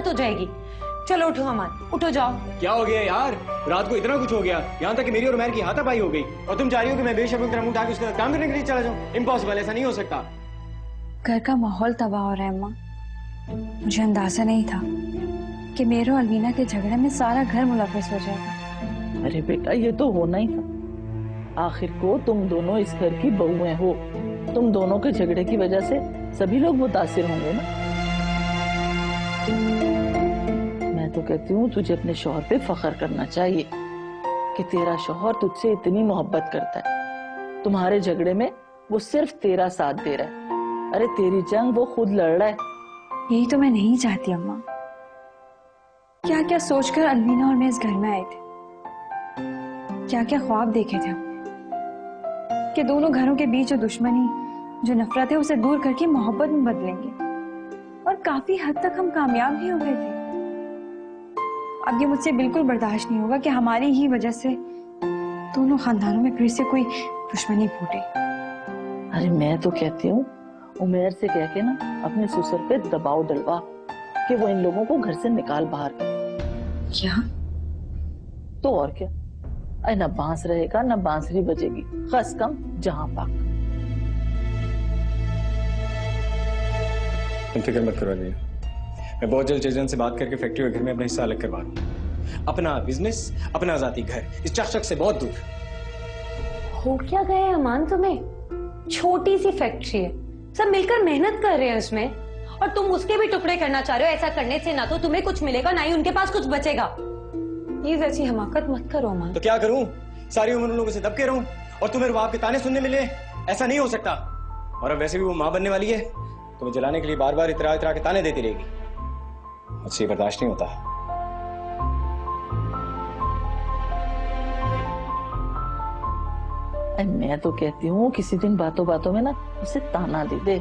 आदत हो जाएगी। चलो उठो अमान, उठो जाओ। क्या हो गया यार, रात को इतना कुछ हो गया, यहाँ तक कि मेरी और उमैर की हाथापाई हो गई, और तुम चाह रही हो कि मैं बेशर्मी तरह मुंह उठा के उसके साथ काम करने के लिए चला जाऊं? इम्पॉसिबल, ऐसा नहीं हो सकता। घर का माहौल तबाह हो रहा है अम्मा। मुझे अंदाजा नहीं था कि मेरे और अलवीना के झगड़े में सारा घर मुलव्वस हो जाएगा। अरे बेटा, ये तो होना ही था। आखिर को तुम दोनों इस घर की बहुएं हो, तुम दोनों के झगड़े की वजह से सभी लोग मुतासिर होंगे ना। मैं तो कहती हूँ तुझे अपने शौहर पे फख्र करना चाहिए कि तेरा शौहर तुझसे इतनी मोहब्बत करता है। तुम्हारे झगड़े में वो सिर्फ तेरा साथ दे रहा है। अरे तेरी जंग वो खुद लड़ रहा है। यही तो मैं नहीं चाहती अम्मा। क्या क्या सोचकर अलवीना और मैं इस घर में आए थे, क्या क्या ख्वाब देखे थे हमने कि दोनों घरों के बीच जो दुश्मनी, जो नफरत है, उसे दूर करके मोहब्बत में बदलेंगे, और काफी हद तक हम कामयाब भी हो गए थे। अब ये मुझसे बिल्कुल बर्दाश्त नहीं होगा कि हमारी ही वजह से दोनों खानदानों में फिर से कोई दुश्मनी फूटे। अरे मैं तो कहती हूँ उमैर से कह के ना अपने ससुर पे दबाव डलवा कि वो इन लोगों को घर से निकाल बाहर। क्या? तो और क्या, अरे न बांस रहेगा न बांसुरी बजेगी, खस कम जहां पाक। तुम फिक्र मत करो अली, मैं बहुत जल्द चेतन से बात करके फैक्ट्री और घर में अपना हिस्सा अलग करवा दूं। अपना बिजनेस, अपना आजादी घर, इस चक से बहुत दूर। हो क्या गया अमान तुम्हें? छोटी सी फैक्ट्री है, सब मिलकर मेहनत कर रहे हैं उसमें, और तुम उसके भी टुकड़े करना चाह रहे हो। ऐसा करने से ना तो तुम्हें कुछ मिलेगा, ना ही उनके पास कुछ बचेगा। प्लीज ऐसी हमाकत मत करो अमान। तो क्या करूं? सारी उम्र उन लोगों से दबके रहूं और तुम्हें बाप के ताने सुनने मिले? ऐसा नहीं हो सकता। और अब वैसे भी वो मां बनने वाली है, तुम्हें जलाने के लिए बार बार इतरा इतरा के ताने देती रहेगी। मुझसे ये बर्दाश्त नहीं होता। मैं तो कहती हूँ किसी दिन बातों बातों में ना उसे ताना दे दे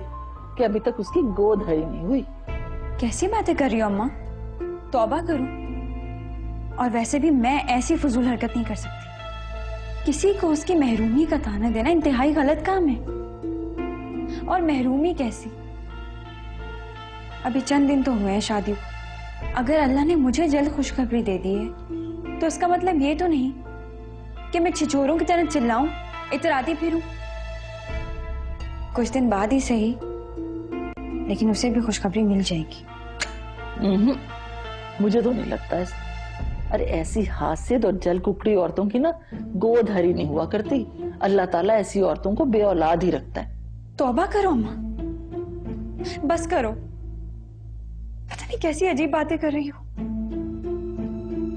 कि अभी तक उसकी गोद हरी नहीं हुई। कैसी बातें कर रही हो अम्मा? तौबा करूं। और वैसे भी मैं ऐसी फजूल हरकत नहीं कर सकती। किसी को उसकी महरूमी का ताना देना इंतहाई गलत काम है। और महरूमी कैसी? अभी चंद दिन तो हुए हैं शादी को। अगर अल्लाह ने मुझे जल्द खुशखबरी दे दी है तो इसका मतलब ये तो नहीं कि मैं छिछोरों की तरह चिल्लाऊं, इतराती फिरूं। कुछ दिन बाद ही सही, लेकिन उसे भी खुशखबरी मिल जाएगी। मुझे तो नहीं लगता है। अरे ऐसी हासिद और जल कुकड़ी औरतों की ना गोद हरी नहीं हुआ करती। अल्लाह ताला ऐसी औरतों को बेऔलाद ही रखता है। तौबा करो अम्मा, बस करो। पता नहीं कैसी अजीब बातें कर रही हो,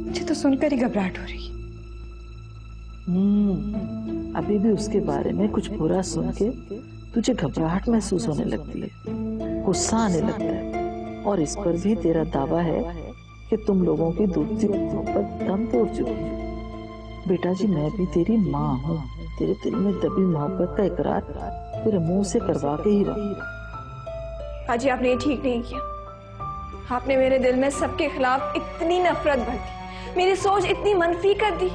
मुझे तो सुनकर ही घबराहट हो रही है। अभी भी उसके बारे में कुछ बुरा सुन के तुझे घबराहट महसूस होने लगती है, गुस्सा आने लगता है, और इस पर भी तेरा दावा है कि तुम लोगों की दूसरी मोहब्बत दम तोड़ चुकी है। बेटा जी, मैं भी तेरी माँ हूँ। तेरे दिल में दबी मोहब्बत का इकरार तेरे मुंह से करवा के ही रहा। हाजी, आपने ये ठीक नहीं किया। आपने मेरे दिल में सबके खिलाफ इतनी नफरत भर दी, मेरी सोच इतनी मनफी कर दी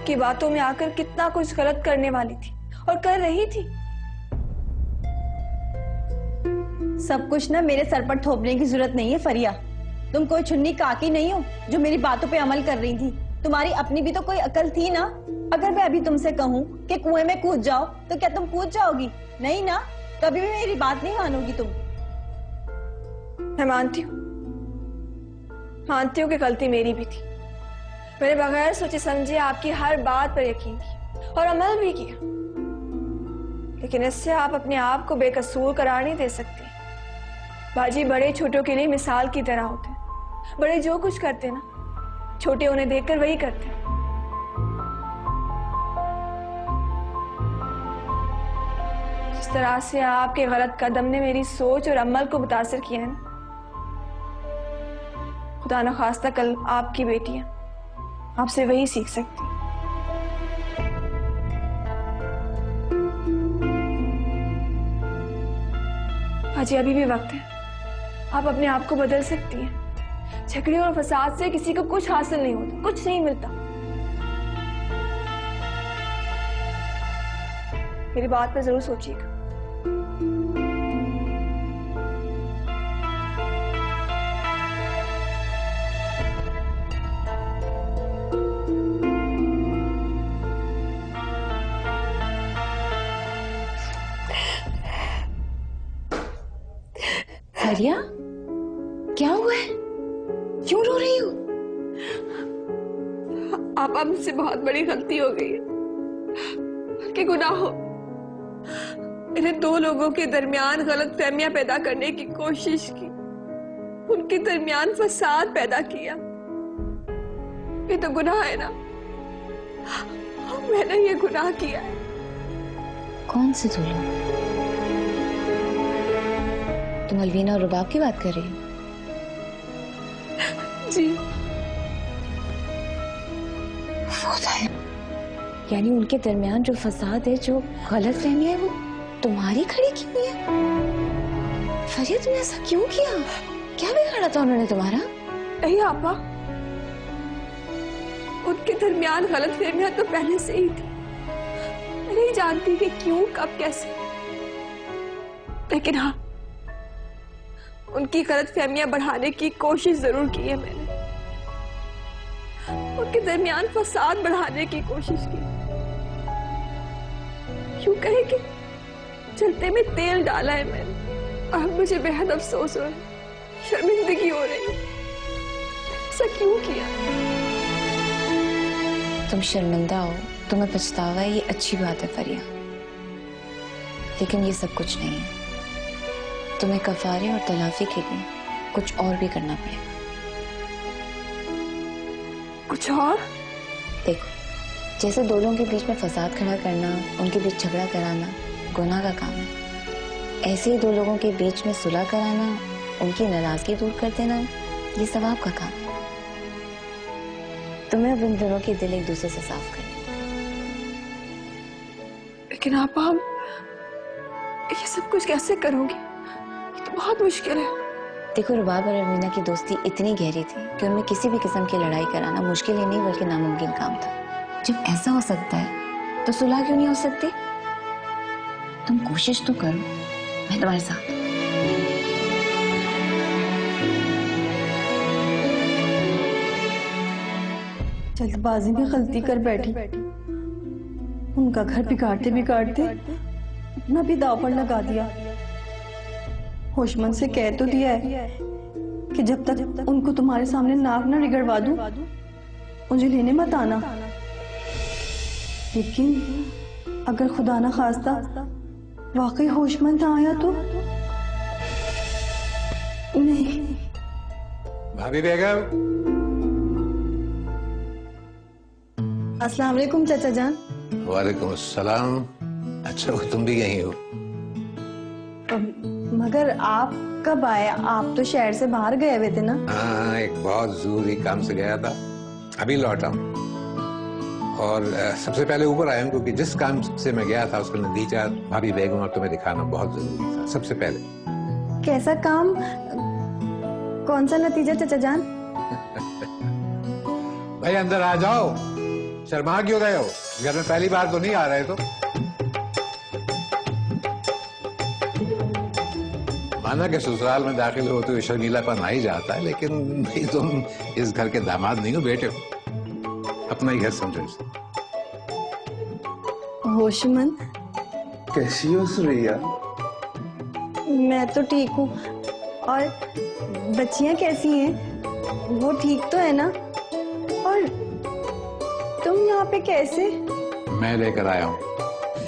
कि बातों में आकर कितना कुछ गलत करने वाली थी और कर रही थी। सब कुछ ना मेरे सर पर थोपने की जरूरत नहीं है फरिया। तुम कोई छुन्नी काकी नहीं हो जो मेरी बातों पे अमल कर रही थी। तुम्हारी अपनी भी तो कोई अकल थी ना। अगर मैं अभी तुमसे कहूँ कि कुएं में कूद जाओ तो क्या तुम कूद जाओगी? नहीं ना, कभी भी मेरी बात नहीं मानोगी तुम। मैं मानती हूँ कि गलती मेरी भी थी। मैंने बगैर सोचे समझे आपकी हर बात पर यकीन किया और अमल भी किया, लेकिन इससे आप अपने आप को बेकसूर करार नहीं दे सकते। बाजी बड़े छोटों के लिए मिसाल की तरह होते हैं। बड़े जो कुछ करते ना, छोटे उन्हें देखकर वही करते हैं। जिस तरह से आपके गलत कदम ने मेरी सोच और अमल को मुतासिर किया है, खुदा न खास्ता कल आपकी बेटियां आपसे वही सीख सकती। हाजी, अभी भी वक्त है, आप अपने आप को बदल सकती हैं। झगड़े और फसाद से किसी को कुछ हासिल नहीं होता, कुछ नहीं मिलता। मेरी बात पर जरूर सोचिएगा। फरिया, क्या हुआ है? क्यों रो रही हो? आप मुझसे बहुत बड़ी गलती हो गई है कि गुनाह हो। मैंने दो लोगों के दरमियान गलत फहमियां पैदा करने की कोशिश की, उनके दरमियान फसाद पैदा किया। ये तो गुनाह है ना, मैंने ये गुनाह किया है। कौन से दो लोग? तुम अलवीना और रुबाब की बात कर रही हो? जी, यानी उनके दरमियान जो फसाद है, जो गलत फहमी है, वो तुम्हारी खड़ी की हुई है? फरिया, तुमने ऐसा क्यों किया? क्या बिगाड़ा था उन्होंने तुम्हारा? नहीं आपा, उनके दरमियान गलत फहमियां तो पहले से ही थी। मैं नहीं जानती कि क्यों, कब, कैसे, लेकिन हाँ, उनकी गलत फहमियां बढ़ाने की कोशिश जरूर की है मैंने। उनके दरमियान फसाद बढ़ाने की कोशिश की। क्यों कहे कि जलते में तेल डाला है मैंने, और अब मुझे बेहद अफसोस हो रहा है, शर्मिंदगी हो रही है। ऐसा क्यों किया? तुम शर्मिंदा हो, तुम्हें पछतावा है, ये अच्छी बात है फरिया, लेकिन ये सब कुछ नहीं है। तुम्हें कफारे और तलाफी के लिए कुछ और भी करना पड़ेगा। कुछ और? देखो, जैसे दो लोगों के बीच में फसाद खड़ा करना, उनके बीच झगड़ा कराना गुनाह का काम है, ऐसे ही दो लोगों के बीच में सुलह कराना, उनकी नाराजगी दूर कर देना, ये सवाब का काम है। तुम्हें अब इन दोनों के दिल एक दूसरे से साफ करने। लेकिन आप ये सब कुछ कैसे करोगी? ये तो बहुत मुश्किल है। देखो, रुबाब और अलवीना की दोस्ती इतनी गहरी थी कि उनमें किसी भी किस्म की लड़ाई कराना मुश्किल ही नहीं बल्कि नामुमकिन काम था। जब ऐसा हो सकता है तो सुलह क्यों नहीं हो सकती? तुम कोशिश तो करो, मैं तुम्हारे साथ हूं। जल्दबाजी में गलती कर बैठी, उनका घर बिगाड़ते बिगाड़ते अपना भी दांव पर लगा दिया। होशमंद से कह तो दिया है कि जब तक उनको तुम्हारे सामने नाक ना रिगड़वा दूं, मुझे लेने मत आना। लेकिन अगर खुदा ना खास्ता वाकई होशमंद ना आया तो? नहीं। भाभी बेगम। अस्सलाम वालेकुम चाचा जान। वालेकुम अस्सलाम। अच्छा, वो तुम भी यहीं हो? मगर आप कब आए? आप तो शहर से बाहर गए हुए थे ना? हाँ, एक बहुत जरूरी काम से गया था, अभी लौटा हूँ। और सबसे पहले ऊपर आया हूँ क्योंकि जिस काम से मैं गया था उसका नतीजा भाभी बेगम और तुम्हें दिखाना बहुत जरूरी था। सबसे पहले। कैसा काम? कौन सा नतीजा चाचा जान? भाई अंदर आ जाओ, शर्मा क्यों रहे हो? घर में पहली बार तो नहीं आ रहे? तो माना कि ससुराल में दाखिल होते हुए शर्मीलापन आ ही जाता है, लेकिन भाई तुम इस घर के दामाद नहीं हो, बेटे हो, अपना ही घर समझो इसे। होशमंद, कैसी हो सुरैया? मैं तो ठीक हूँ। और बच्चियां कैसी हैं? वो ठीक तो है ना? और तुम यहाँ पे कैसे? मैं लेकर आया हूँ।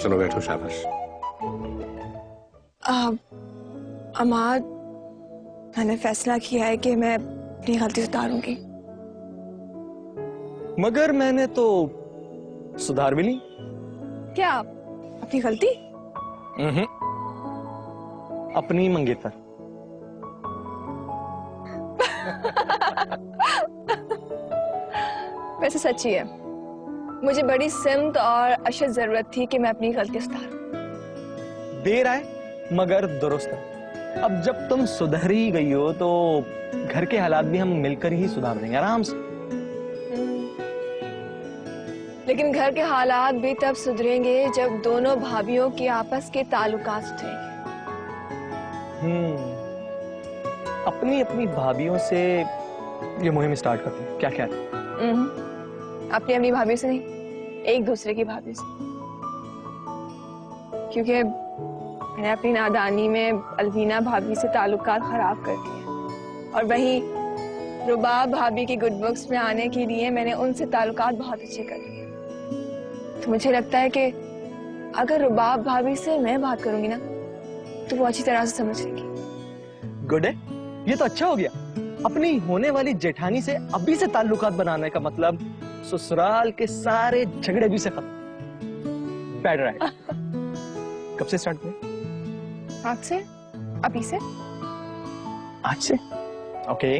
चलो बैठो, शाबाश। अमाद, मैंने फैसला किया है कि मैं अपनी गलती सुधारूंगी। मगर मैंने तो सुधार भी ली। क्या? अपनी गलती? अपनी मंगेतर। वैसे सच्ची है, मुझे बड़ी सिमत और अशद जरूरत थी कि मैं अपनी गलती सुधारूं। देर आए मगर दुरुस्त है। अब जब तुम सुधर ही गई हो तो घर के हालात भी हम मिलकर ही सुधार देंगे आराम से। लेकिन घर के हालात भी तब सुधरेंगे जब दोनों भाभियों के आपस के ताल्लुकात सुधरेंगे। अपनी अपनी भाभियों से ये मुहिम स्टार्ट करते हैं, क्या ख्याल है? अपनी अपनी भाभी से नहीं, एक दूसरे की भाभी से। क्योंकि मैंने अपनी नादानी में अलवीना भाभी से ताल्लुकात खराब कर दिए और वहीं रुबाब भाभी की गुड बुक्स में आने के लिए मैंने उनसे ताल्लुकात बहुत अच्छे कर लिए। तो मुझे लगता है कि अगर रुबाब भाभी से मैं बात करूंगी ना तो वो अच्छी तरह से समझ लेगी। गुड है, ये तो अच्छा हो गया। अपनी होने वाली जेठानी से अभी से ताल्लुकात बनाने का मतलब ससुराल के सारे झगड़े भी से खत्म। Bad right. कब से स्टार्ट करें? आज से? अभी से? आज से? ओके।